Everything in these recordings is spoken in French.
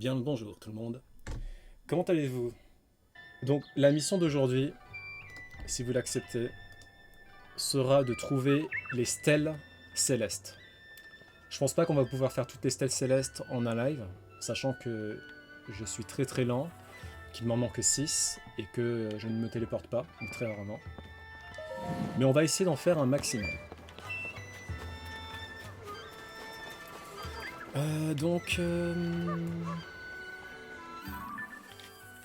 Bien le bonjour tout le monde. Comment allez-vous? Donc la mission d'aujourd'hui, si vous l'acceptez, sera de trouver les stèles célestes. Je pense pas qu'on va pouvoir faire toutes les stèles célestes en un live, sachant que je suis très lent, qu'il m'en manque 6 et que je ne me téléporte pas, ou très rarement. Mais on va essayer d'en faire un maximum. Donc...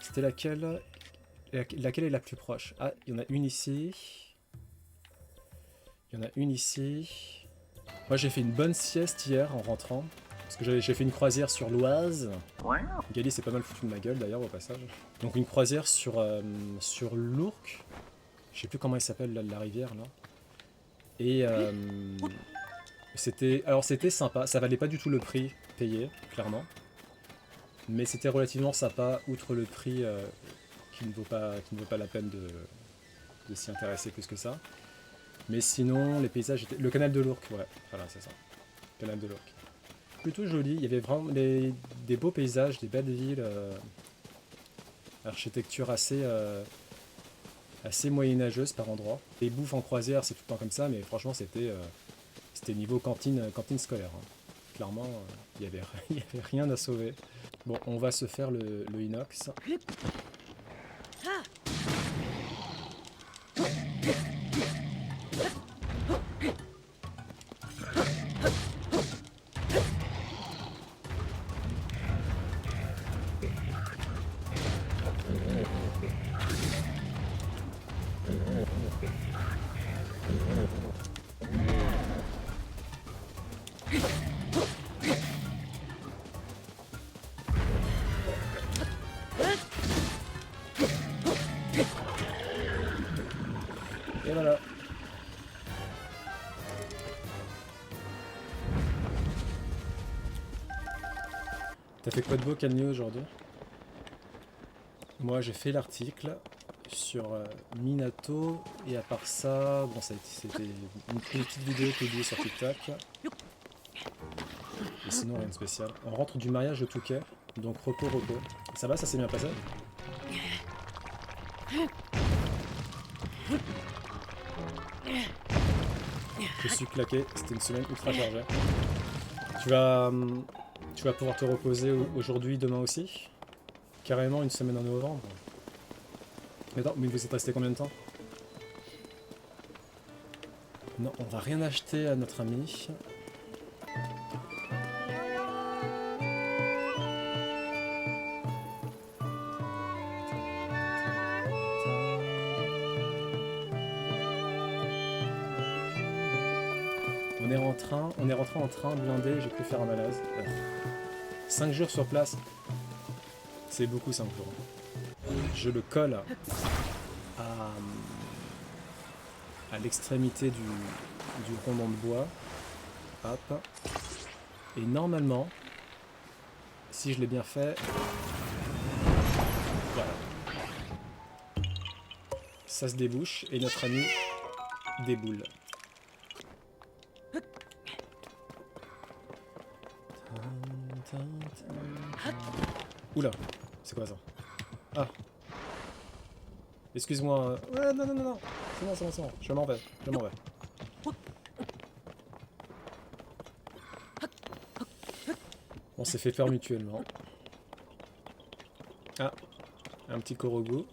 C'était laquelle? Laquelle est la plus proche? Ah, il y en a une ici. Il y en a une ici. Moi j'ai fait une bonne sieste hier en rentrant. Parce que j'ai fait une croisière sur l'Oise. Gali s'est pas mal foutu de ma gueule d'ailleurs au passage. Donc une croisière sur l'Ourcq. Je sais plus comment il s'appelle la rivière là. Et c'était sympa. Ça valait pas du tout le prix payé, clairement. Mais c'était relativement sympa, outre le prix qui ne vaut pas la peine de s'y intéresser plus que ça. Mais sinon, les paysages étaient... Le canal de l'Ourcq, ouais, voilà, c'est ça. Canal de l'Ourcq. Plutôt joli, il y avait vraiment des beaux paysages, des belles villes, architecture assez moyenâgeuse par endroits. Les bouffes en croisière, c'est tout le temps comme ça, mais franchement, c'était niveau cantine scolaire. Hein. Clairement, il y avait rien à sauver. Bon, on va se faire le inox. Et voilà. T'as fait quoi de beau, Camille, aujourd'hui? Moi, j'ai fait l'article sur Minato, et à part ça, bon, c'était une petite vidéo publiée sur TikTok. Et sinon, rien de spécial. On rentre du mariage de Touquet, donc repos. Ça va, ça s'est bien passé? Je suis claqué, c'était une semaine ultra chargée. Tu vas pouvoir te reposer aujourd'hui, demain aussi? Carrément une semaine en novembre. Mais attends, mais vous êtes resté combien de temps? Non, on va rien acheter à notre ami. On est rentré en train blindé, j'ai pu faire un malaise. 5 jours sur place. C'est beaucoup 5 jours. Je le colle à l'extrémité du rondon de bois. Hop. Et normalement, si je l'ai bien fait, voilà. Ça se débouche et notre ami déboule. Oula, c'est quoi ça? Ah. Excuse-moi. Ouais, non. C'est bon. Je m'en vais. On s'est fait peur mutuellement. Ah, un petit Korogu. Bon,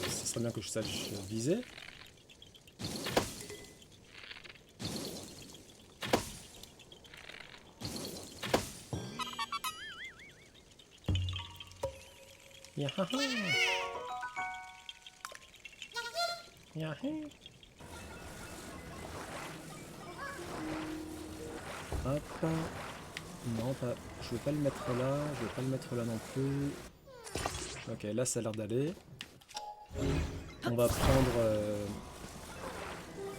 ce serait bien que je sache viser. Yahaha. Hop. Non, pas. Je vais pas le mettre là. Je vais pas le mettre là non plus. Ok, là ça a l'air d'aller. On va prendre.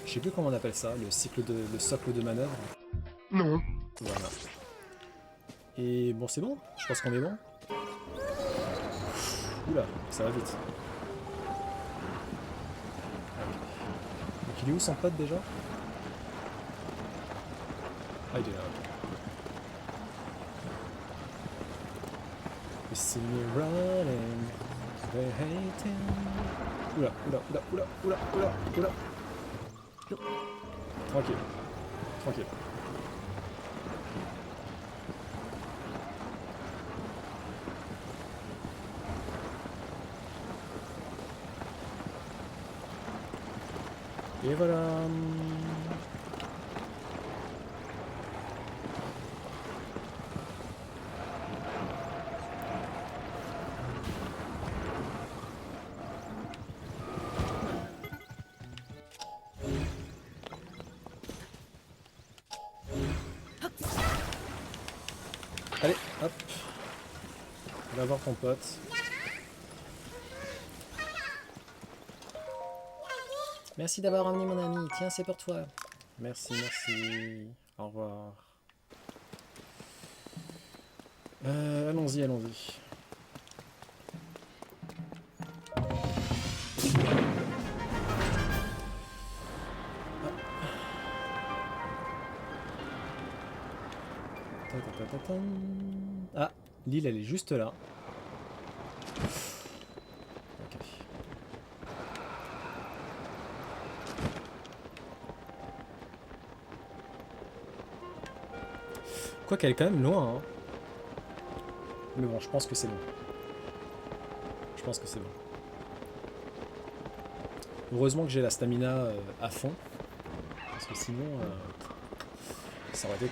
Je sais plus comment on appelle ça, le socle de manœuvre. Non. Voilà. Et bon, c'est bon. Je pense qu'on est bon. Oula, ça va vite. il est où son pote déjà? Ah, il est là. You see me running, they hating. Oula, oula, oula, oula, oula, oula, oula. Tranquille, tranquille. Et voilà. Allez, hop. Va voir ton pote. Merci d'avoir ramené mon ami. Tiens, c'est pour toi. Merci, merci. Au revoir. Allons-y, allons-y. Ah, l'île, elle est juste là. Ok. Quoi qu'elle est quand même loin, hein. Mais bon, je pense que c'est bon. Je pense que c'est bon. Heureusement que j'ai la stamina à fond. Parce que sinon, ça aurait été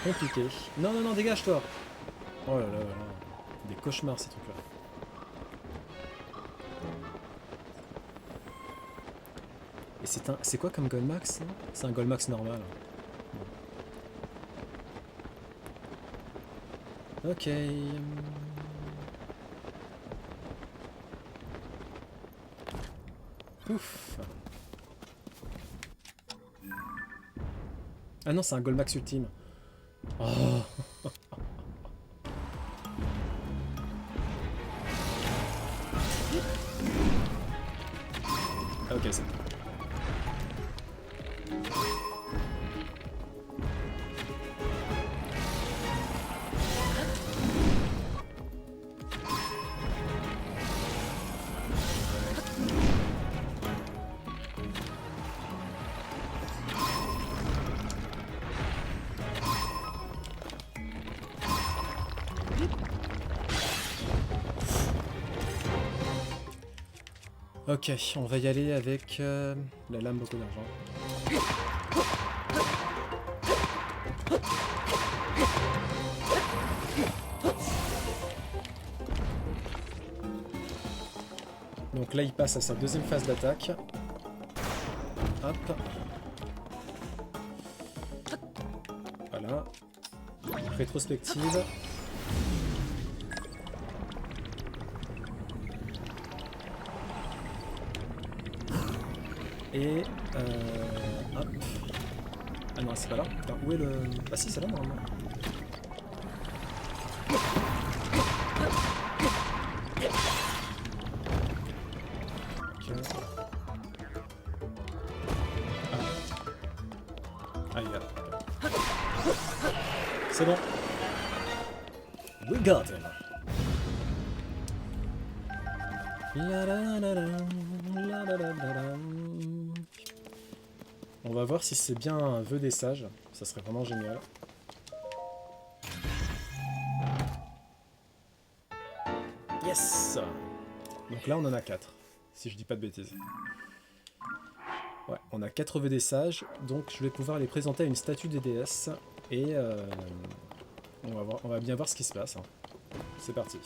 compliqué. Non, non, non, dégage-toi. Oh là là là là. Des cauchemars, ces trucs-là. Et c'est quoi comme Goldmax? C'est un Goldmax normal. Bon. Ok. Ouf. Ah non, c'est un Goldmax ultime. Oh. Ah, ok, c'est bon. Ok, on va y aller avec la lame beaucoup d'argent. Donc là, il passe à sa deuxième phase d'attaque. Hop. Voilà. Rétrospective. Et hop. Ah non, c'est pas là. Putain, où est le... Ah si, c'est là normalement. Ok. Ah, il y a... C'est bon. We got him. On va voir si c'est bien un vœu des sages. Ça serait vraiment génial. Yes. Donc là, on en a 4. Si je dis pas de bêtises. Ouais, on a 4 vœux des sages. Donc je vais pouvoir les présenter à une statue des déesses. Et on va bien voir ce qui se passe. Hein. C'est parti.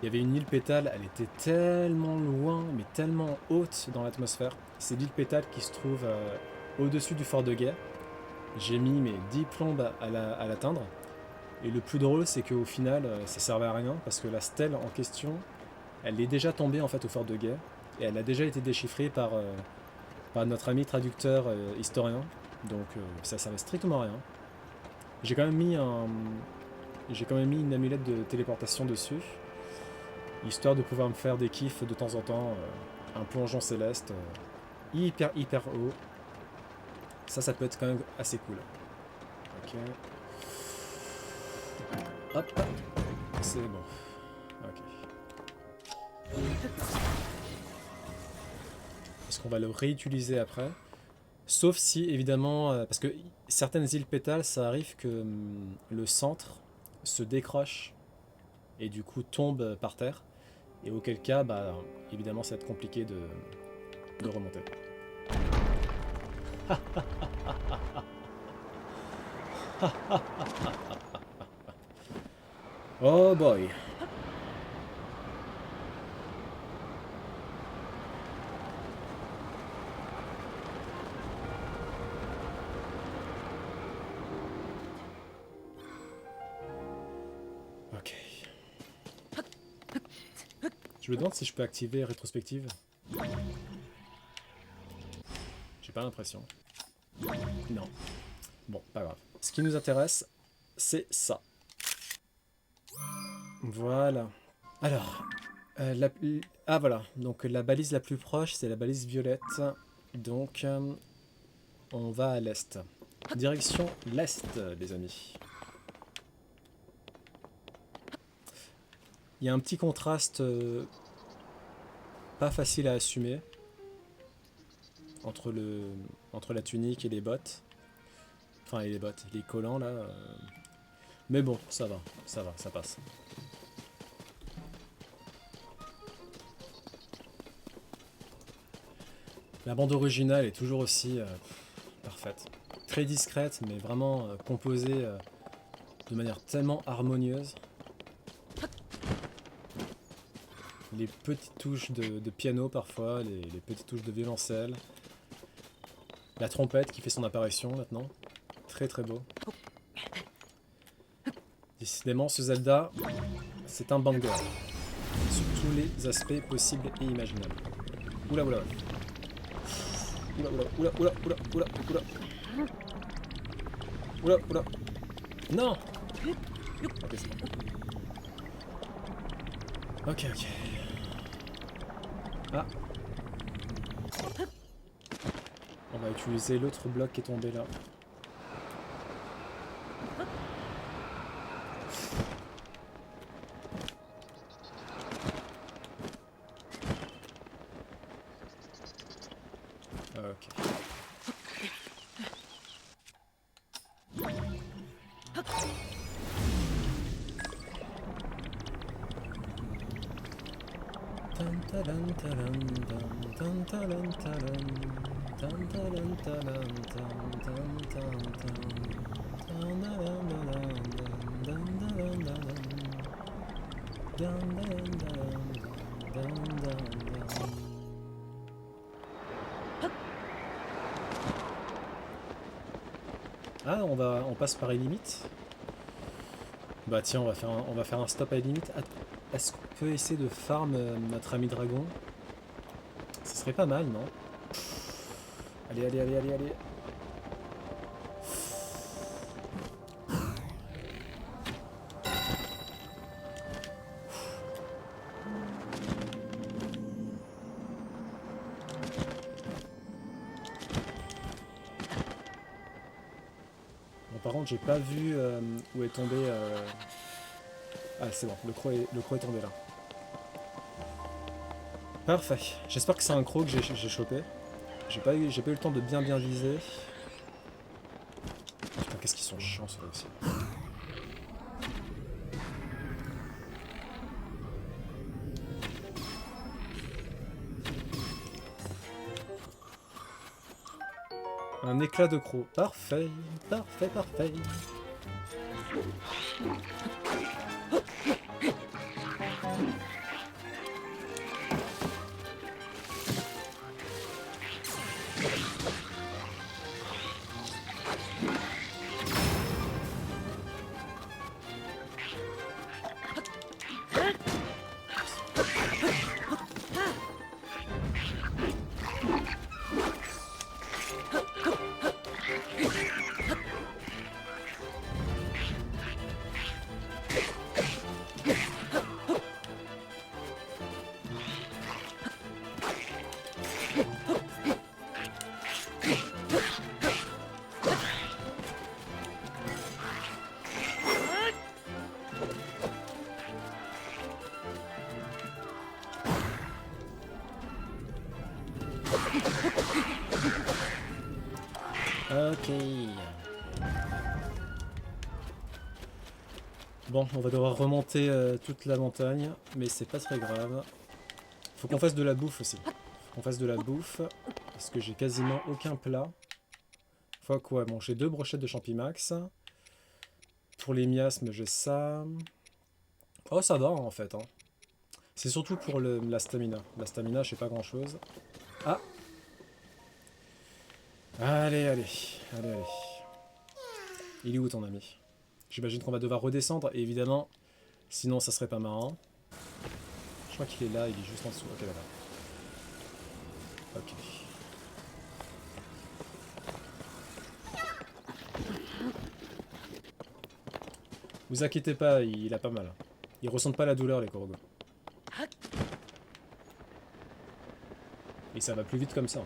Il y avait une île pétale, elle était tellement loin, mais tellement haute dans l'atmosphère. C'est l'île pétale qui se trouve au-dessus du fort de guet. J'ai mis mes 10 plombes à l'atteindre. Et le plus drôle, c'est qu'au final, ça servait à rien, parce que la stèle en question, elle est déjà tombée en fait au fort de guet. Et elle a déjà été déchiffrée par notre ami traducteur historien. Donc ça servait strictement à rien. J'ai quand même mis j'ai quand même mis une amulette de téléportation dessus, histoire de pouvoir me faire des kiffs de temps en temps, un plongeon céleste hyper haut. Ça peut être quand même assez cool. Ok. Hop, hop. C'est bon. Ok. Est-ce qu'on va le réutiliser après? Sauf si, évidemment, parce que certaines îles pétales, ça arrive que le centre se décroche et du coup tombe par terre. Et auquel cas, bah, évidemment, ça va être compliqué de remonter. Oh boy. Ok. Je me demande si je peux activer rétrospective. J'ai pas l'impression. Non. Bon, pas grave. Ce qui nous intéresse, c'est ça. Voilà. Alors, ah voilà. Donc la balise la plus proche, c'est la balise violette. Donc, on va à l'est. Direction l'est, les amis. Il y a un petit contraste pas facile à assumer entre la tunique et les bottes. Enfin, et les bottes, les collants là. Mais bon, ça va, ça passe. La bande originale est toujours aussi parfaite. Très discrète, mais vraiment composée de manière tellement harmonieuse. Les petites touches de piano parfois, les petites touches de violoncelle. La trompette qui fait son apparition maintenant. Très très beau. Décidément, ce Zelda, c'est un banger. Sur tous les aspects possibles et imaginables. Oula oula. Oula oula oula oula oula oula oula. Oula oula. Non. Ok, c'est bon. Ok, ok. Ah. On va utiliser l'autre bloc qui est tombé là. Ok. Ah, on passe par Illimite. Bah tiens, on va faire un stop à Illimite. Est-ce qu'on peut essayer de farm notre ami dragon? Ce serait pas mal, non? Allez, allez, allez, allez, allez. Bon, par contre, j'ai pas vu où est tombé... Ah, c'est bon, le croc est tombé là. Parfait. J'espère que c'est un croc que j'ai chopé. J'ai pas eu le temps de bien viser. Putain, qu'est-ce qu'ils sont chiants ceux-là aussi. Un éclat de croc. Parfait, parfait, parfait. Ok. Bon, on va devoir remonter toute la montagne, mais c'est pas très grave. Faut qu'on fasse de la bouffe aussi. Faut qu'on fasse de la bouffe, parce que j'ai quasiment aucun plat. Faut quoi? Bon, j'ai 2 brochettes de champimax. Pour les miasmes, j'ai ça. Oh, ça va en fait. Hein. C'est surtout pour la stamina. La stamina, je sais pas grand chose. Ah! Allez, allez, allez, allez. Il est où ton ami? J'imagine qu'on va devoir redescendre, et évidemment, sinon ça serait pas marrant. Je crois qu'il est là, il est juste en dessous. Ok, d'accord. Ok. Vous inquiétez pas, il a pas mal. Ils ressentent pas la douleur, les Korogos. Et ça va plus vite comme ça. Hein.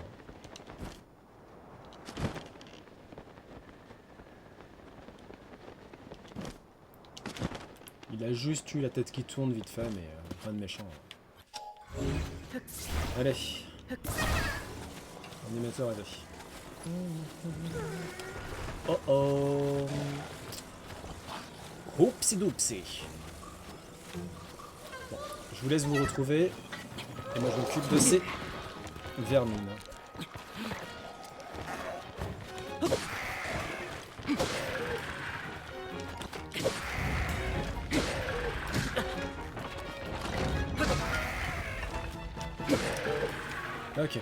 Il a juste eu la tête qui tourne vite fait, mais rien de méchant. Allez. Un émetteur allez. Oh oh. Oupsi doupsi. Bon, je vous laisse vous retrouver. Et moi je m'occupe de ces vermines. Ok.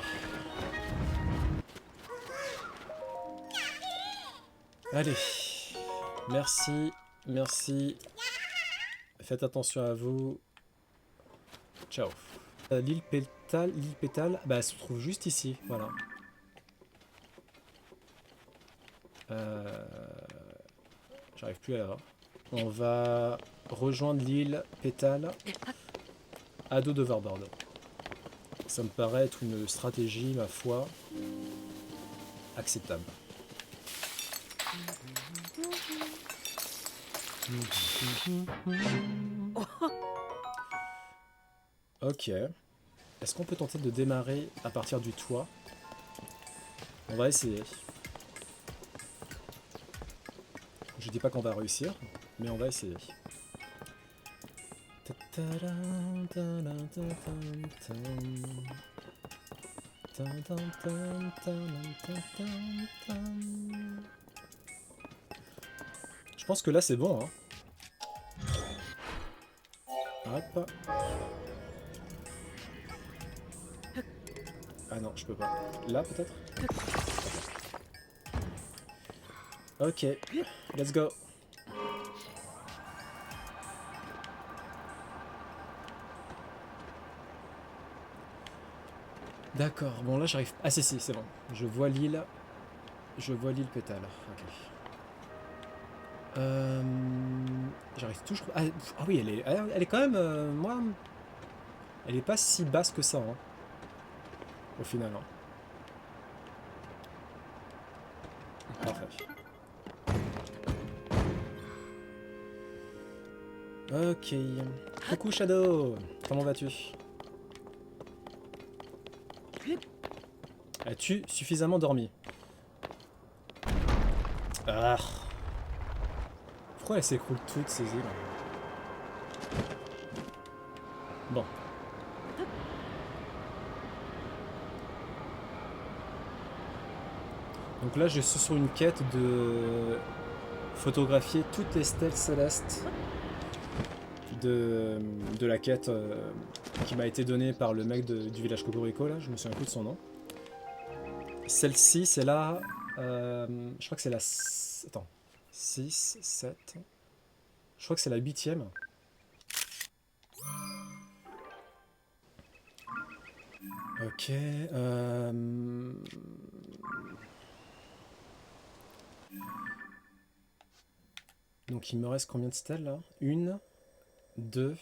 Allez. Merci. Merci. Faites attention à vous. Ciao. L'île Pétale, bah, elle se trouve juste ici. Voilà. J'arrive plus à la voir. On va rejoindre l'île Pétale à dos d'Overboard. Ça me paraît être une stratégie, ma foi, acceptable. Ok. Est-ce qu'on peut tenter de démarrer à partir du toit? On va essayer. Je dis pas qu'on va réussir, mais on va essayer. Je pense que là c'est bon, hein. Arrête pas. Ah non, je peux pas. Là peut-être? Ok, let's go. D'accord, bon là j'arrive... Ah si, c'est bon. Je vois l'île. Je vois l'île Pétale. Ok. J'arrive toujours... Ah, ah oui, elle est quand même... moi... Elle est pas si basse que ça, hein, au final. Hein. Parfait. Ok. Coucou Shadow. Comment vas-tu? As-tu suffisamment dormi? Ah. Pourquoi elles s'écroulent toutes ces îles? Bon. Donc là, je suis sur une quête de photographier toutes les stèles célestes de la quête qui m'a été donnée par le mec du village Cocorico, là, je me souviens plus de son nom. Celle-ci, c'est la... je crois que c'est la... Attends. 6, 7... Je crois que c'est la 8e. Ok. Donc il me reste combien de stèles là? 1, 2,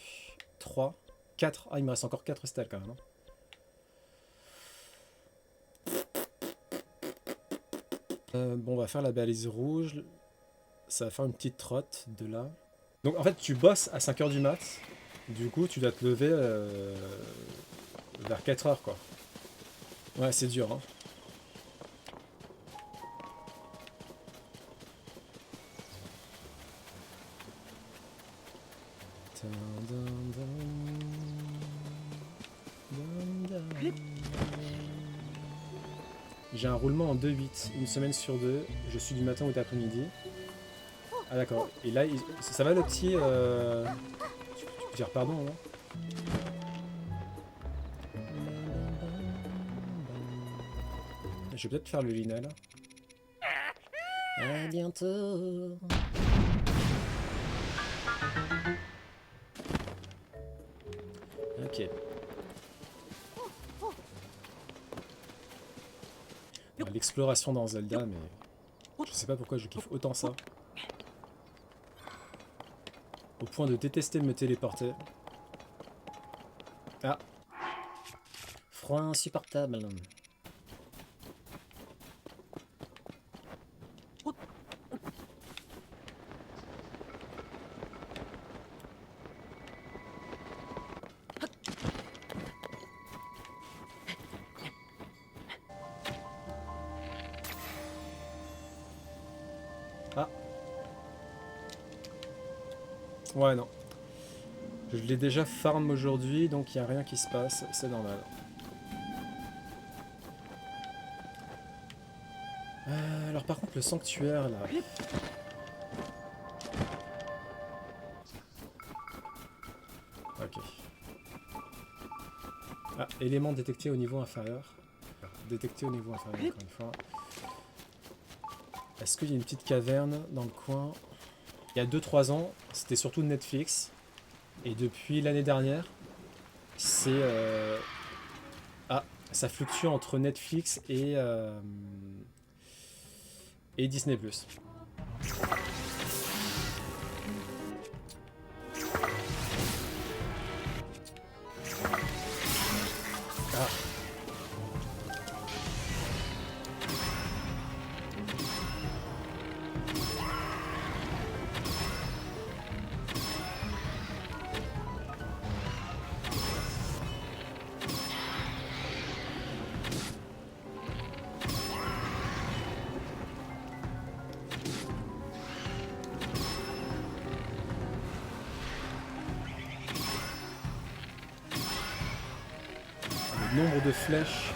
3, 4. Ah, il me reste encore 4 stèles quand même. Bon, on va faire la balise rouge. Ça va faire une petite trotte de là. Donc en fait, tu bosses à 5h du mat. « 」 . 」 . « 」 . « 」 . « 」 . « 」 . « 」 . « 」 . « 」 . « 」 . « 」 . « 」 . « 」 . « 」 . « 」 . « 」 . « 」 . « 」 . « 」 . « 」 . « 」 . « 」 . « 」 . « 」 . « 」 . « 」 . « 」 . « 」 . « 」 . « 」 . « 」 . « 」 . Ouais, c'est dur, hein. J'ai un roulement en 2-8, une semaine sur deux. Je suis du matin ou d'après-midi. Ah d'accord. Et là, ça va le petit... Tu peux dire pardon, non? Je vais peut-être faire le Lina, là. À bientôt. Ok. L'exploration dans Zelda, mais... Je sais pas pourquoi je kiffe autant ça. Au point de détester me téléporter. Ah. Froid insupportable. Ah. Ouais, non. Je l'ai déjà farm aujourd'hui, donc il n'y a rien qui se passe, c'est normal. Alors par contre, le sanctuaire, là... Ok. Ah, élément détecté au niveau inférieur. Détecté au niveau inférieur, encore une fois. Est-ce qu'il y a une petite caverne dans le coin? Il y a 2-3 ans, c'était surtout Netflix. Et depuis l'année dernière, c'est... Ah, ça fluctue entre Netflix et Disney+. Ah. Le nombre de flèches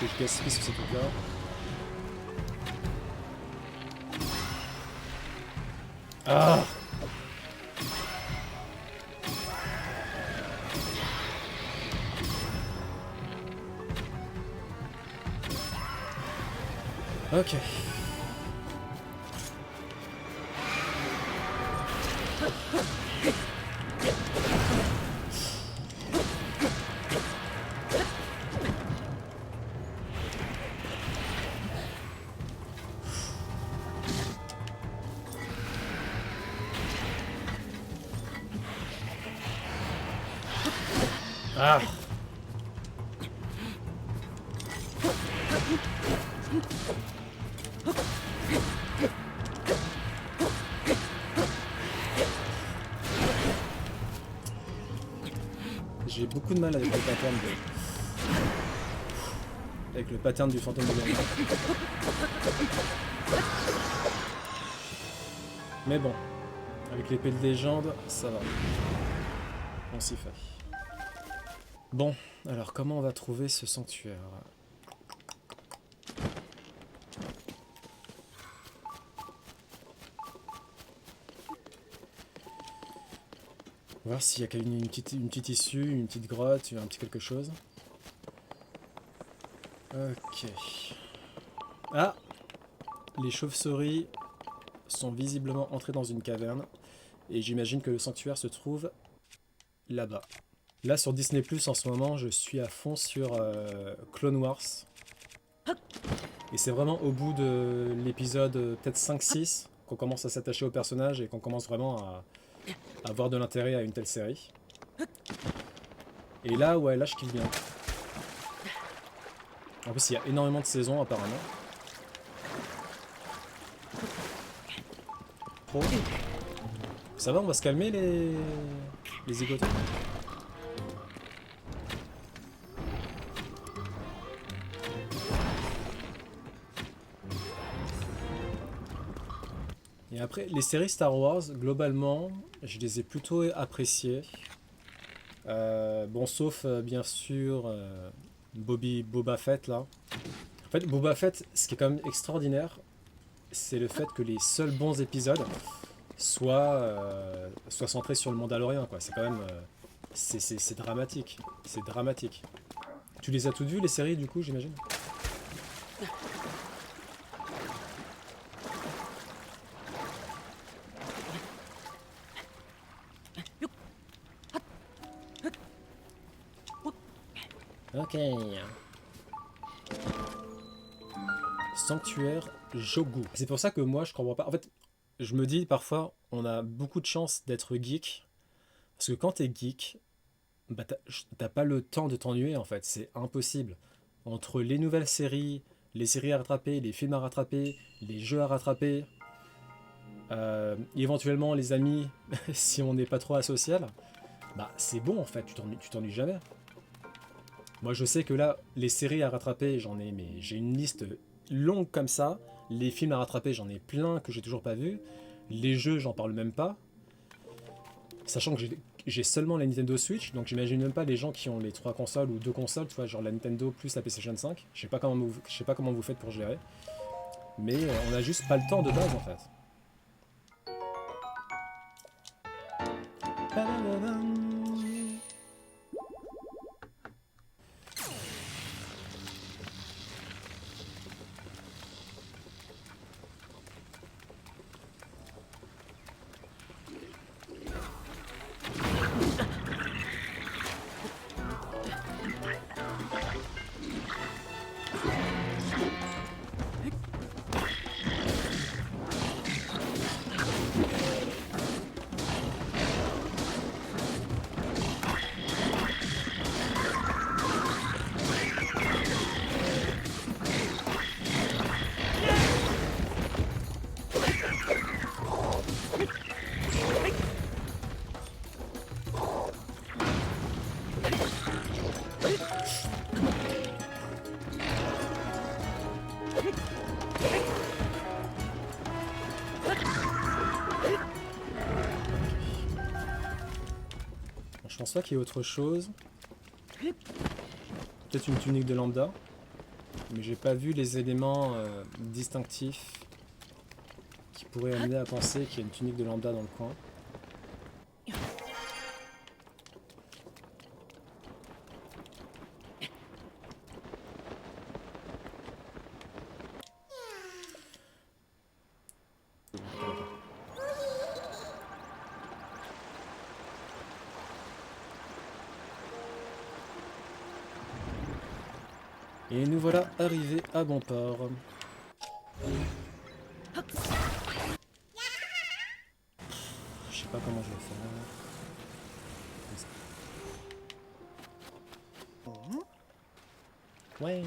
que je gaspille sur ces trucs-là. Ah! Ok. Ah! J'ai beaucoup de mal avec le pattern avec le pattern du fantôme de l'Orient. Mais bon, avec l'épée de légende, ça va. On s'y fait. Bon, alors comment on va trouver ce sanctuaire? On va voir s'il y a une petite issue, une petite grotte, un petit quelque chose. Ok. Ah! Les chauves-souris sont visiblement entrées dans une caverne. Et j'imagine que le sanctuaire se trouve là-bas. Là, sur Disney+, en ce moment, je suis à fond sur Clone Wars. Et c'est vraiment au bout de l'épisode peut-être 5-6 qu'on commence à s'attacher au personnage et qu'on commence vraiment à avoir de l'intérêt à une telle série. Et là, ouais, là, je kiffe bien. En plus, il y a énormément de saisons, apparemment. Pro. Ça va, on va se calmer, les zigotons. Et après, les séries Star Wars, globalement, je les ai plutôt appréciées. Bon, sauf bien sûr Boba Fett là. En fait, Boba Fett, ce qui est quand même extraordinaire, c'est le fait que les seuls bons épisodes soient centrés sur le Mandalorien, quoi. C'est quand même, c'est dramatique, c'est dramatique. Tu les as toutes vues les séries du coup, j'imagine? Ok. Sanctuaire Jogu. C'est pour ça que moi je comprends pas. En fait, je me dis parfois, on a beaucoup de chance d'être geek. Parce que quand t'es geek, bah t'as pas le temps de t'ennuyer en fait. C'est impossible. Entre les nouvelles séries, les séries à rattraper, les films à rattraper, les jeux à rattraper, éventuellement les amis, si on n'est pas trop asocial, bah c'est bon en fait, tu t'ennuies jamais. Moi je sais que là, les séries à rattraper, j'en ai, mais j'ai une liste longue comme ça. Les films à rattraper, j'en ai plein que j'ai toujours pas vu. Les jeux, j'en parle même pas. Sachant que j'ai seulement la Nintendo Switch, donc j'imagine même pas les gens qui ont les 3 consoles ou 2 consoles, tu vois, genre la Nintendo plus la PlayStation 5. Je sais pas comment vous faites pour gérer. Mais on a juste pas le temps de base en fait. Je pense pas qu'il y ait autre chose. Peut-être une tunique de lambda. Mais j'ai pas vu les éléments distinctifs qui pourraient amener à penser qu'il y a une tunique de lambda dans le coin. Et nous voilà arrivés à bon port. Je sais pas comment je vais faire. Ouais.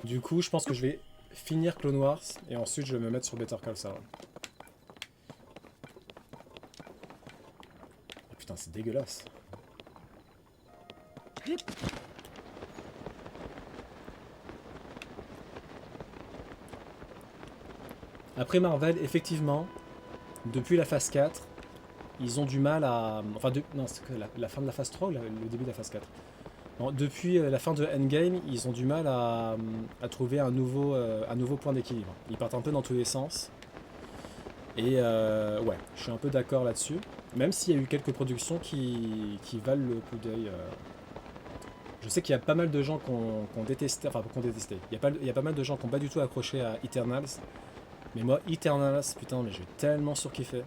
Du coup, je pense que je vais finir Clone Wars et ensuite je vais me mettre sur Better Call Saul. Oh, putain, c'est dégueulasse. Après Marvel, effectivement, depuis la phase 4, ils ont du mal à... Enfin, non, c'est que la fin de la phase 3 ou le début de la phase 4. Non, depuis la fin de Endgame, ils ont du mal à trouver un nouveau point d'équilibre. Ils partent un peu dans tous les sens. Et ouais, je suis un peu d'accord là-dessus. Même s'il y a eu quelques productions qui valent le coup d'œil. Je sais qu'il y a pas mal de gens qui ont détesté, enfin qui ont détesté. Il y a pas mal de gens qui n'ont pas du tout accroché à Eternals. Mais moi, Eternals, putain, mais j'ai tellement surkiffé.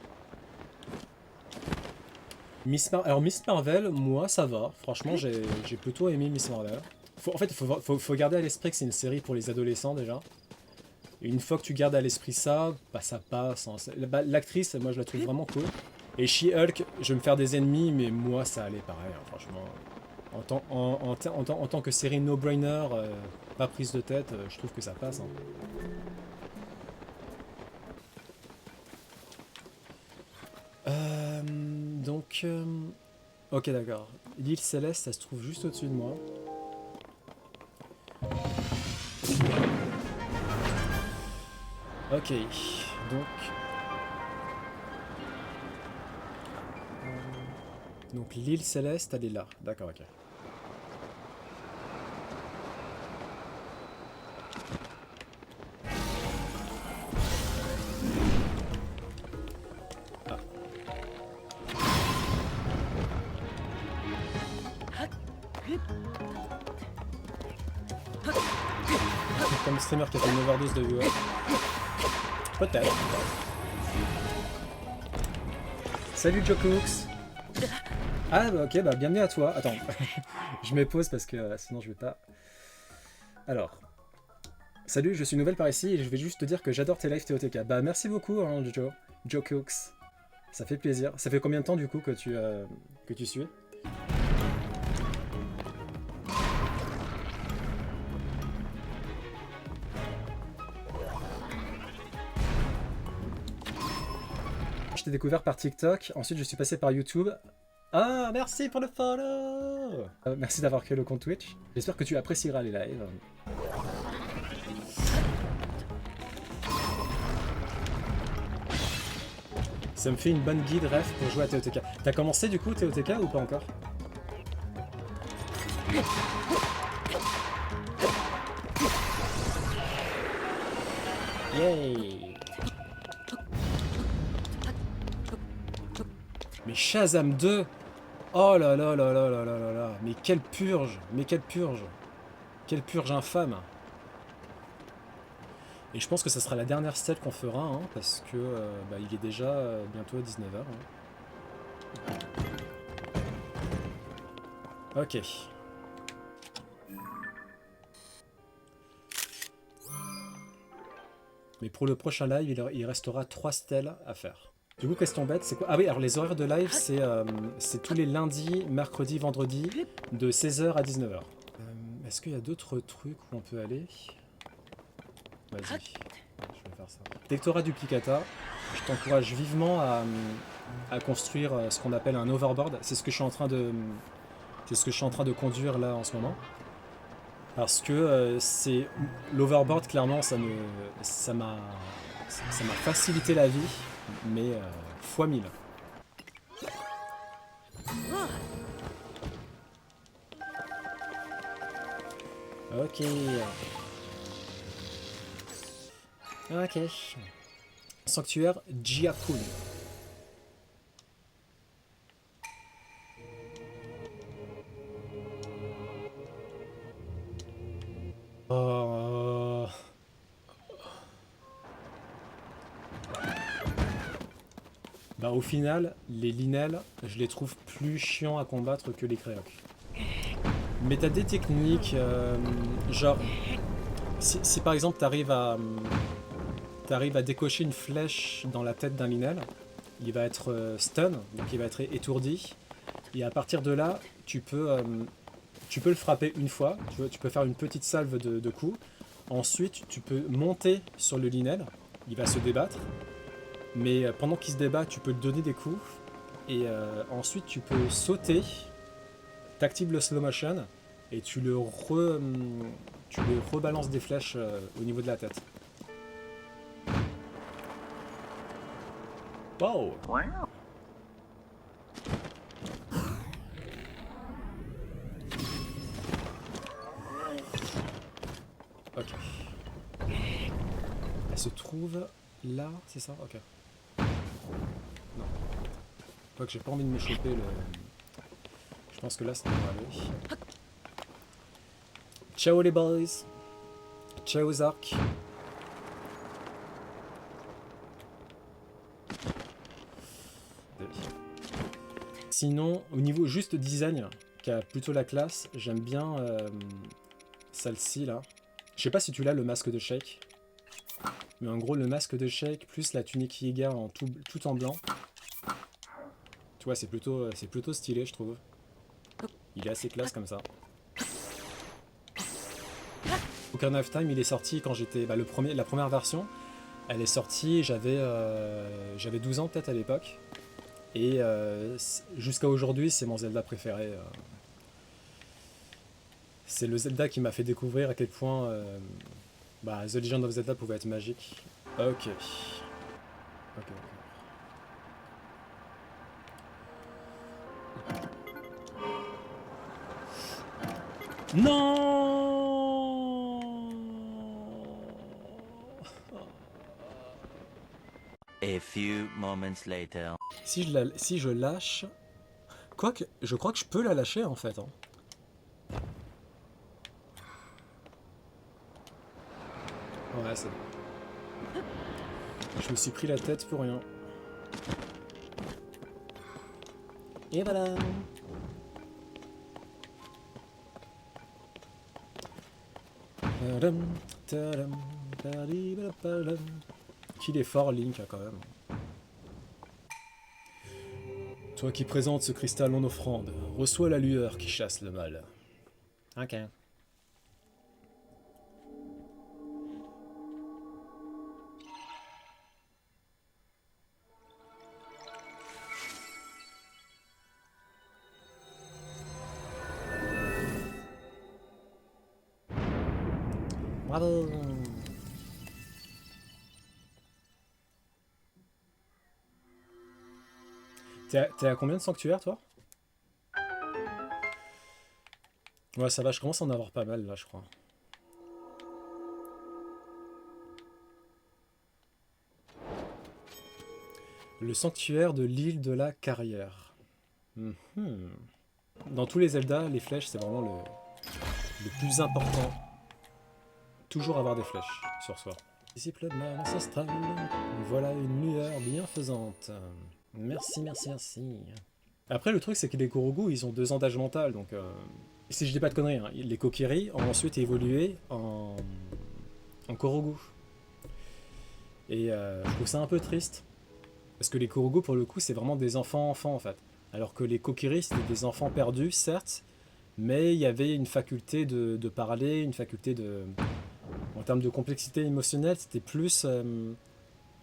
Alors Miss Marvel, moi ça va. Franchement, j'ai plutôt aimé Miss Marvel. En fait, faut garder à l'esprit que c'est une série pour les adolescents déjà. Et une fois que tu gardes à l'esprit ça, bah ça passe. Hein. L'actrice, moi je la trouve vraiment cool. Et She-Hulk, je vais me faire des ennemis, mais moi ça allait pareil, hein, franchement. En tant que série no-brainer, pas prise de tête, je trouve que ça passe. Hein. Donc... ok d'accord. L'île Céleste, ça se trouve juste au-dessus de moi. Ok, donc... Donc l'île céleste, elle est là. D'accord, ok. Ah. Comme streamer qui a fait une overdose de viewers. Peut-être. Salut Jokooks. Ah bah ok, bah bienvenue à toi. Attends, je me pose parce que sinon je vais pas... Alors, salut, je suis nouvelle par ici et je vais juste te dire que j'adore tes lives TOTK. Bah merci beaucoup hein, Jokooks. Ça fait plaisir. Ça fait combien de temps du coup que tu suis? Je t'ai découvert par TikTok, ensuite je suis passé par YouTube. Ah, merci pour le follow. Merci d'avoir créé le compte Twitch. J'espère que tu apprécieras les lives. Ça me fait une bonne guide ref pour jouer à TOTK. T'as commencé du coup TOTK ou pas encore? Yay! Mais Shazam 2! Oh là là là là là là là là! Mais quelle purge! Mais quelle purge! Quelle purge infâme! Et je pense que ça sera la dernière stèle qu'on fera, hein, parce que bah, il est déjà bientôt à 19h. Hein. Ok. Mais pour le prochain live, il restera 3 stèles à faire. Du coup, question bête, c'est quoi? Ah oui, alors les horaires de live, c'est tous les lundis, mercredis, vendredis, de 16h à 19h. Est-ce qu'il y a d'autres trucs où on peut aller? Vas-y, je vais faire ça. Dès que tu auras Duplicata, je t'encourage vivement à construire ce qu'on appelle un overboard. C'est ce que je suis en train de conduire là en ce moment. Parce que c'est l'overboard, clairement, ça m'a facilité la vie, mais fois 1000. Ok. Ok. Sanctuaire Jiapun. Oh. Bah au final, les Linel, je les trouve plus chiants à combattre que les Créocs. Mais t'as des techniques, genre, si par exemple t'arrives à décocher une flèche dans la tête d'un Linel, il va être stun, donc il va être étourdi, et à partir de là, tu peux le frapper une fois, tu peux faire une petite salve de coups, ensuite tu peux monter sur le Linel, il va se débattre, mais pendant qu'il se débat, tu peux lui donner des coups, et ensuite tu peux sauter, t'actives le slow motion, et tu le rebalances des flèches au niveau de la tête. Wow! Ok. Elle se trouve là, c'est ça? Ok. Non. Quoique j'ai pas envie de me choper le... Je pense que là, ça devrait aller. Ciao les boys! Ciao Zark! Sinon, au niveau juste design, qui a plutôt la classe, j'aime bien celle-ci là. Je sais pas si tu l'as, le masque de Shake. Mais en gros, le masque de Shake plus la tunique Yiga en tout en blanc. Tu vois, c'est plutôt stylé, je trouve. Il est assez classe comme ça. Ocarina of Time, il est sorti quand j'étais... Bah, la première version, elle est sortie, j'avais 12 ans peut-être à l'époque. Et jusqu'à aujourd'hui, c'est mon Zelda préféré. C'est le Zelda qui m'a fait découvrir à quel point The Legend of Zelda pouvait être magique. Ok. Ok. Non. A few moments later. Si je lâche... Quoique, je crois que je peux la lâcher en fait. Hein. Ouais, c'est bon. Je me suis pris la tête pour rien. Et voilà. Qu'il est fort, Link, quand même. Toi qui présentes ce cristal en offrande, reçois la lueur qui chasse le mal. Ok. Bravo. T'es à combien de sanctuaires, toi? Ouais, ça va, je commence à en avoir pas mal, là, je crois. Le sanctuaire de l'île de la Carrière. Mhm. Dans tous les Zelda, les flèches, c'est vraiment le plus important. Toujours avoir des flèches sur soi. Disciple de l'âme ancestrale, voilà une lueur bienfaisante. Merci, merci, merci. Après, le truc, c'est que les Korogu, ils ont 2 ans d'âge mental, donc... si je dis pas de conneries, hein, les Kokiri ont ensuite évolué en Korogu. Et je trouve ça un peu triste. Parce que les Korogu, pour le coup, c'est vraiment des enfants-enfants, en fait. Alors que les Kokiri, c'était des enfants perdus, certes, mais il y avait une faculté de parler, une faculté de... En termes de complexité émotionnelle, c'était plus...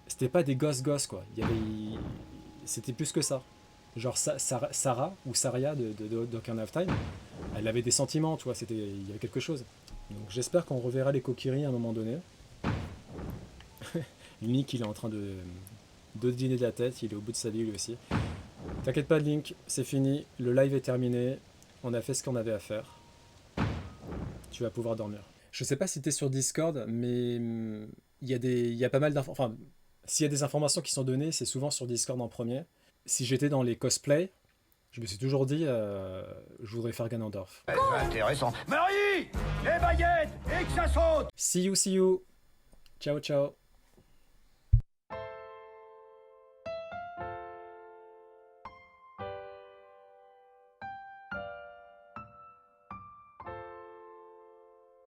c'était pas des gosses, quoi. C'était plus que ça. Genre Sarah, ou Saria de Ocarina of Time, elle avait des sentiments, tu vois, il y avait quelque chose. Donc j'espère qu'on reverra les Kokiri à un moment donné. Link, il est en train de dîner de la tête, il est au bout de sa vie lui aussi. T'inquiète pas Link, c'est fini, le live est terminé, on a fait ce qu'on avait à faire. Tu vas pouvoir dormir. Je sais pas si t'es sur Discord, mais il y a pas mal d'infos. Enfin, s'il y a des informations qui sont données, c'est souvent sur Discord en premier. Si j'étais dans les cosplays, je me suis toujours dit, je voudrais faire Ganondorf. Intéressant. Marie, les baguettes et que ça saute. See you. Ciao, ciao.